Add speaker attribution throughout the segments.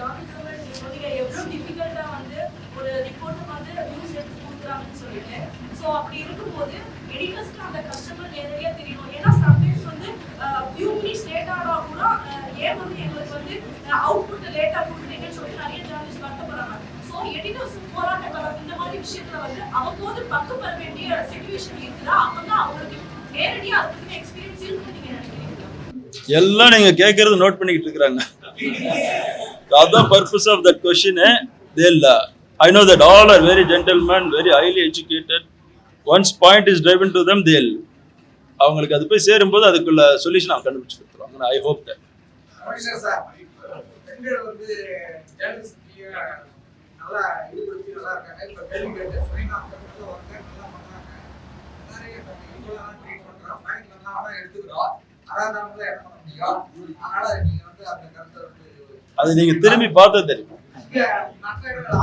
Speaker 1: சொன்னீங்க எவ்வளவு டிஃபிகல்ட்டா வந்து ஒரு ரிப்போர்ட் வந்து நியூஸ் எடுத்து கொடுக்குறாங்கன்னு சொல்லிட்டு. ஸோ அப்படி இருக்கும்போது எடிட்டர்ஸ்க்கு அந்த கஸ்டமர் நேரடியா தெரியணும். ஏன்னா சம்டைம்ஸ் வந்து ஃபியூ மினிட்ஸ் லேட் ஆனா கூட ஏன் வந்து எங்களுக்கு வந்து அவுட்புட் லேட்டா கொடுக்குறீங்கன்னு சொல்லி நிறைய ஜேர்னலிஸ்ட் வருத்தப்படுறாங்க. ஸோ எடிட்டர்ஸ் போராட்டங்கள் இந்த மாதிரி விஷயத்துல வந்து அவ்வப்போது பக்கம் வர வேண்டிய சிச்சுவேஷன் இருக்குதா? அப்பதான் அவங்களுக்கு நேரடியா அதுக்கு எக்ஸ்பீரியன்ஸ் இருக்குன்னு நீங்க நினைக்கிறீங்க?
Speaker 2: எல்லாம் நீங்க கேட்கறது நோட் பண்ணிக்கிட்டு இருக்கிறாங்க. அதான் purpose of that question. They'll I know that all are very gentlemen, very highly educated. Once point is driven to them, they'll அவங்களுக்கு அது போய் சேரும்போது அதுக்குள்ள சொல்யூஷன் அவங்க கண்டுபிடிச்சு கொடுத்துருவாங்க. I hope that.
Speaker 3: பெண்கள் வந்து ஜேர்னலிஸ்ட் நல்லா ஈடுபடுத்தி நல்லா இருக்காங்க. இப்போ கேள்வி கேட்டு சரிங்க நல்லா ஒர்க் நல்லா பண்றாங்க. நிறைய ஈக்குவலான ட்ரீட் பண்றாங்க. பாயிண்ட்லாம் எடுத்துக்கிறோம். அதான் நம்ம என்ன பண்ண முடியும்? அதனால நீங்க வந்து அந்த கருத்தை வந்து
Speaker 2: அது நீங்க திரும்பி பார்த்தா தெரியும்.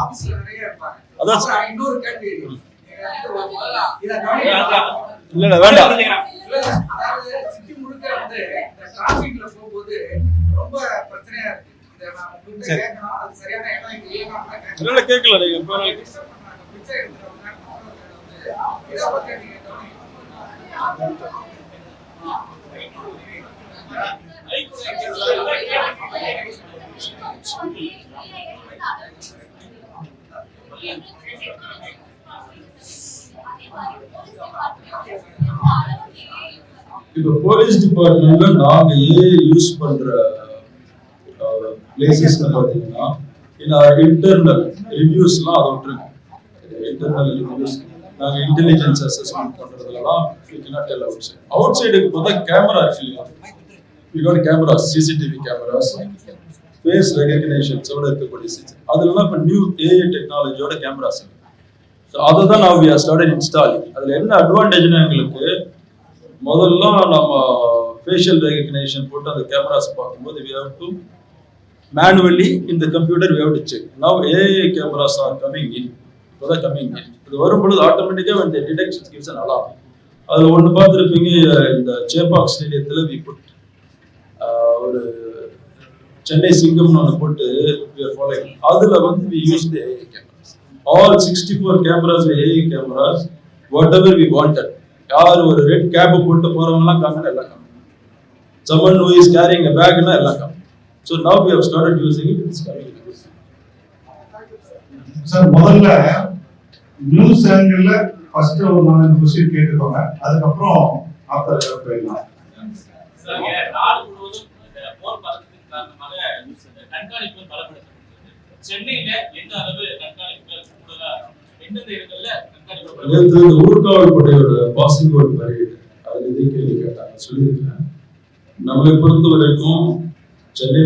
Speaker 3: ஆபீஸ்ல நிறைய இருப்பாங்க.
Speaker 2: அதான்
Speaker 3: இன்னொரு கேள்வி
Speaker 2: இல்ல வேண்டாம்.
Speaker 3: அதாவது சிட்டி முழுக்க வந்து இந்த டிராபிக்ல போகும்போது ரொம்ப பிரச்சனையா இருக்கு. இத நான் உங்களுக்கு கேட்கணும். அது சரியான இடம் இங்க இல்லைன்னா
Speaker 2: இல்ல கேட்கல நீங்க
Speaker 3: பிச்சை எடுத்துறவங்க வந்து இத பத்தி நீங்க
Speaker 2: இப்போ போலீஸ் டிபார்ட்மெண்ட்ல நாங்க யூஸ் பண்ற பிளேசஸ்ல பாத்தீங்கன்னா இன்டர்னல் ரிவ்யூஸ்லாம் அதை விட்டுருங்க. இன்டர்னல் ரிவ்யூஸ் நாங்க இன்டெலிஜென்ஸ் அசஸ்மெண்ட் பண்றதுலாம் அவுட் சைடுக்கு பார்த்தா camera actually we got cameras, CCTV cameras, face recognitionஸோட இருக்கக்கூடிய சிஸ்டம். அதெல்லாம் இப்போ நியூ AI டெக்னாலஜியோட கேமராஸ். ஸோ அதை தான் now we have started installing. அதில் என்ன அட்வான்டேஜ்னா எங்களுக்கு முதல்ல நம்ம ஃபேஷியல் ரெகக்னேஷன் போட்டு அந்த கேமராஸ் பார்க்கும்போது we have to manually in the computer we have to check. Now AI cameras are coming in. இப்போதான் coming in. இது வரும்பொழுது ஆட்டோமேட்டிக்காக when the detection gives an alarm. அதில் ஒன்று பார்த்துருப்பீங்க, இந்த சேப்பாக் ஸ்டேடியத்தில் we put ஒரு சென்னை சிங்கம்னு ஒன்று போட்டு அதில் வந்து we use the AI cameras. All 64 cameras were AI cameras. Whatever we wanted. யார் ஒரு ரெட் கேப் போட்டு போறவங்கலாம் காமினா எல்லாம் காமிக்கும். Someone who is carrying a bag னா எல்லாம் காமிக்கும். So now we have started using it. It's coming.
Speaker 4: Sir முதல்ல news angle first ஒரு 4 क्वेश्चन கேட்டுக்கோங்க. அதுக்கு அப்புறம் ஆஃப்டர் போயிடலாம்.
Speaker 5: சார் நாடு முழுவதும் போர் பதற்றத்தின் காரணமாக கண்காணிப்பு பலப்படுத்தப்பட்டது. சென்னையில எந்த அளவு கண்காணிப்புகள் கூடுதலா எந்தெந்த இடங்கள்ல கண்காணிப்பு?
Speaker 2: நேற்று இந்த ஊர்காவல் படையோட பாசிங் அவுட் பரேட் அதில் இதே கேள்வி கேட்டாங்க, சொல்லியிருக்கேன். நம்மளை பொறுத்த வரைக்கும் சென்னை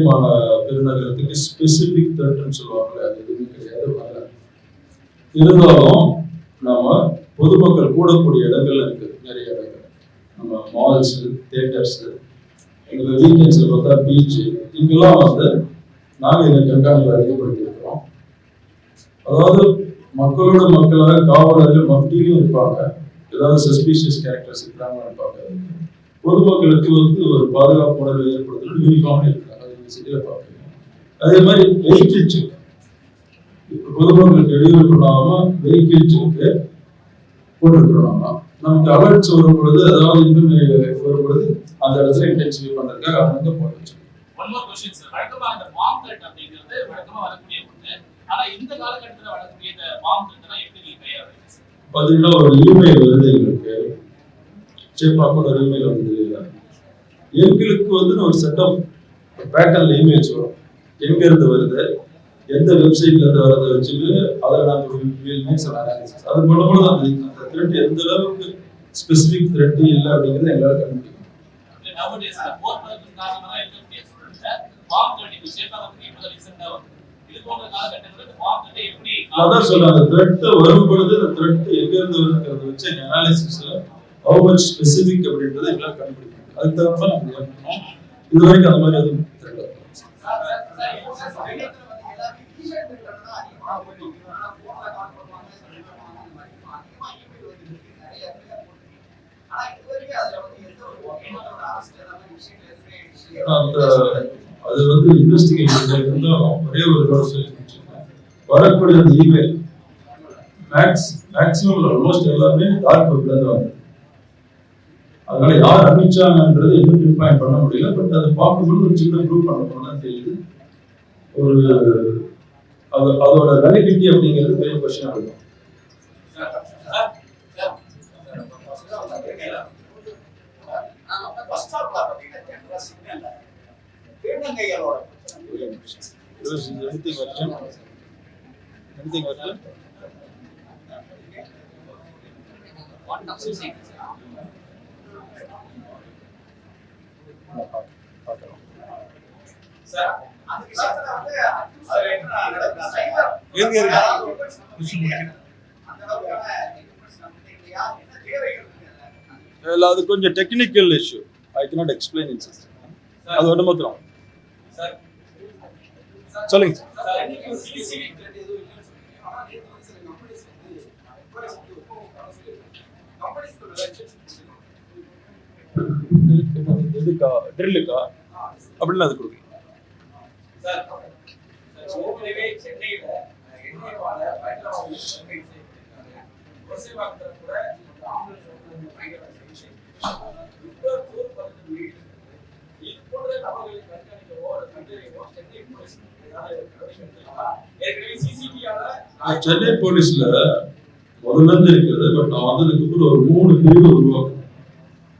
Speaker 2: பெருநகரத்துக்கு ஸ்பெசிபிக் த்ரெட்னு சொல்லுவாங்களே, அது எதுவுமே கிடையாது, வரல. இருந்தாலும் நம்ம பொதுமக்கள் கூடக்கூடிய இடங்கள்ல இருக்குது நிறைய இடங்கள். நம்ம மால்ஸ், தியேட்டர்ஸ், எங்கள் வீக்கெண்ட்ஸில் பார்த்தா பீச்சு, இங்கெல்லாம் வந்து நாங்கள் எங்கள் கண்காணிப்பு அதிகப்படுத்தியிருக்கிறோம். அதாவது மக்களோட மக்களாக காவலர்கள் மத்தியிலும் இருப்பாங்க, ஏதாவது சஸ்பீஷியஸ் கேரக்டர்ஸ் இருக்கிறாங்கன்னு பார்க்கறது. பொதுமக்களுக்கு வந்து ஒரு பாதுகாப்பு உணர்வு ஏற்படுத்தணும் யூனிஃபார்ம் இருக்கிறாங்க, அது இந்த சிட்டியில் பார்க்குறீங்க. அதே மாதிரி வெஹிக்கிள் செக், பொதுமக்களுக்கு இடையூறு பண்ணாமல் வெஹிக்கிள் செக்கு போட்டுருக்கணும். நமக்கு அலர்ட்ஸ் வரும் பொழுது, அதாவது இன்னும் வரும் பொழுது அந்த இடத்துல இன்டென்சிஃபை பண்ணுறதுக்காக அவங்க போட்டு வச்சுக்கணும்.
Speaker 5: வழக்கமா இந்த பாம் த்ரெட் அப்படிங்கிறது வழக்கமா வரக்கூடிய ஒண்ணு. ஆனா இந்த காலகட்டத்துல வரக்கூடிய இந்த பாம் த்ரெட்னா எப்படி நீங்க கையாளுறீங்க?
Speaker 2: பாத்தீங்கன்னா ஒரு இமெயில் வருது எங்களுக்கு, சேப்பாக்கோட ஒரு இமெயில் வந்து எங்களுக்கு வந்து ஒரு செட் ஆஃப் பேட்டர்ன்ல இமெயில்ஸ் வரும். எங்க இருந்து வருது, எந்த வெப்சைட்ல இருந்து வரதை வச்சுட்டு அதை நாங்கள் அனாலிசிஸ் அது பண்ணும்போது அந்த த்ரெட் எந்த அளவுக்கு ஸ்பெசிபிக் த்ரெட் இல்லை அப்படிங்கிறது எங்களால் கண்டுபிடிக்கும். அதான் சொல்றேன், அந்த த்ரெட் வரும் பொழுது அந்த த்ரெட் எங்க இருந்து வருதுங்கிறத வச்சு எங்க அனாலிசிஸ்ல how much specific அப்படின்றத எங்களால் கண்டுபிடிக்கும். அதுக்கு தகுந்த நம்ம பண்ணோம். இது வரைக்கும் அந்த மாதிரி எதுவும் தெரியல. அந்த அது வந்து இன்வெஸ்டிகேஷன்ல இருந்தாலும் ஒரே ஒரு வேலை சொல்லி முடிச்சிருக்கேன். வரக்கூடிய அந்த இமெயில் மேக்ஸிமம் ஆல்மோஸ்ட் எல்லாமே டார்க் வெப்ல தான் வந்து. அதனால யார் அனுப்பிச்சாங்கன்றது இன்னும் பின் பாயிண்ட் பண்ண முடியல. பட் அதை பார்க்கும்போது ஒரு சின்ன ப்ரூவ் பண்ண போனா தெரியுது. ஒரு அதோட வேலிடிட்டி அப்படிங்கிறது பெரிய கொஸ்டினா இருக்கும். அது கொஞ்சம் technical issue. I cannot explain in system. அது ஒண்ணு மாத்திரம். சொல்லுங்க எதுக்கா ட்ரில்லுக்கா அப்படின்னு அது கொடுக்கும். சென்னை போலீஸ்ல முதல்ல இருந்து இருக்கிறது. பட் நான் வந்ததுக்கு அப்புறம் ஒரு 3 பிரிவு உருவாக்கும்.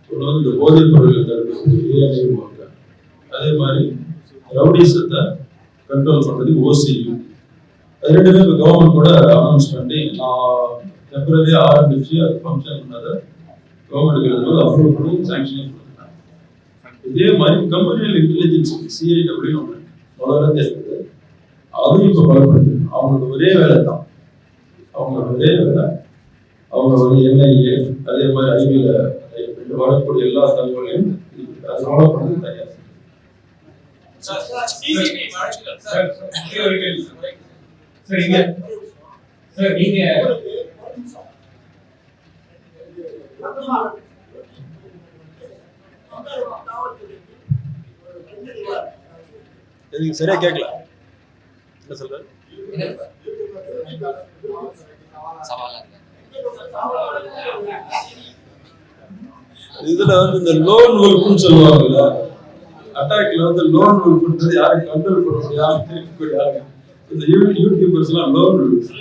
Speaker 2: ஒன்று வந்து இந்த போதைப் பொருட்கள் தடுப்பு உருவாக்க, அதே மாதிரி ரவுடிசத்தை கண்ட்ரோல் பண்றதுக்கு OCU. அது ரெண்டுமே இப்போ கவர்மெண்ட் கூட அனௌன்ஸ் பண்ணி நான் டெம்பரரியா ஆரம்பிச்சு அது ஃபங்க்ஷன் பண்ணதை கவர்மெண்ட்டுக்கு அப்ரூவ் பண்ணி சாங்ஷன் கொடுத்தாங்க. இதே மாதிரி கம்யூனல் இன்டெலிஜென்ஸ் CIW ஒன்று முதல்ல இருக்குது. அதுவும் இப்போ பலப்படுது. அவங்களோட ஒரே வேலை தான். அவங்களோட ஒரே வேலை அவங்க வந்து NIA அதே மாதிரி ஐவில வரக்கூடிய எல்லா தகவலையும் அது ஃபாலோ பண்ணது தயார். நீங்க சரியா கேட்கல என்ன சொல்ற? இதுல வந்து இந்த லோன் வல்ஃப்னு சொல்லுவாங்கல்ல, அட்டாக்ல வந்து லோன் வல்ஃப்ன்றது யாரும் கண்ட்ரோல் பண்ண முடியாது. இந்த யூடியூபர்ஸ் எல்லாம் loan wolf.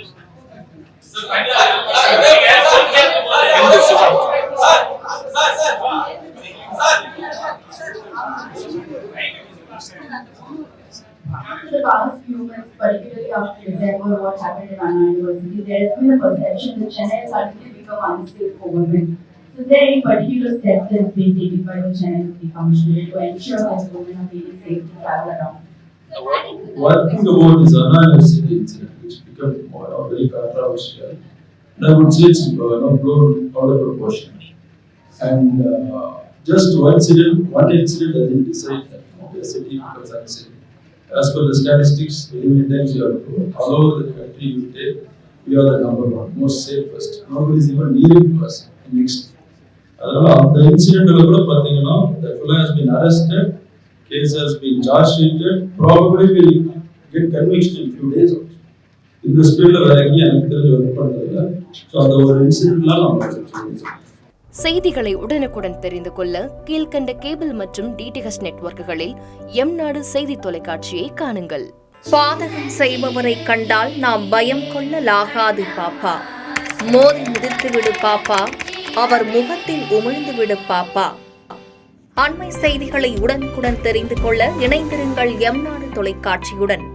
Speaker 6: After the past few months, particularly after December, what happened in Anna University, there has been a perception that Chennai has suddenly become unsafe for women. So is there any particular steps that have been taken by the Chennai City Commissioner to ensure that women are feeling safe to travel around?
Speaker 2: One thing about this Anna University incident, which became very controversial, and I would say it's blown out of proportion. And just one incident doesn't decide that the city becomes unsafe. As per the statistics, very many times you have to all over the country you take, we are the number one, most safest. Nobody is even nearing to us. Next, the incident the fellow has been arrested, case has been charge sheeted, probably will get conviction in few days also. In the spirit of so the incident
Speaker 7: செய்திகளை உடனுக்குடன் தெரிந்து கொள்ள கீழ்க்கண்ட cable மற்றும் DTH நெட்வொர்க்குகளில் எம்நாடு செய்தி தொலைக்காட்சியை காணுங்கள்.
Speaker 8: பாதகம் செய்பவரை கண்டால் நாம் பயம் கொள்ளலாகாது பாப்பா. மோதி மிதித்துவிடு பாப்பா, அவர் முகத்தில் உமிழ்ந்துவிடு பாப்பா. அண்மை செய்திகளை உடனுக்குடன் தெரிந்து கொள்ள இணைந்திருங்கள் எம்நாடு தொலைக்காட்சியுடன்.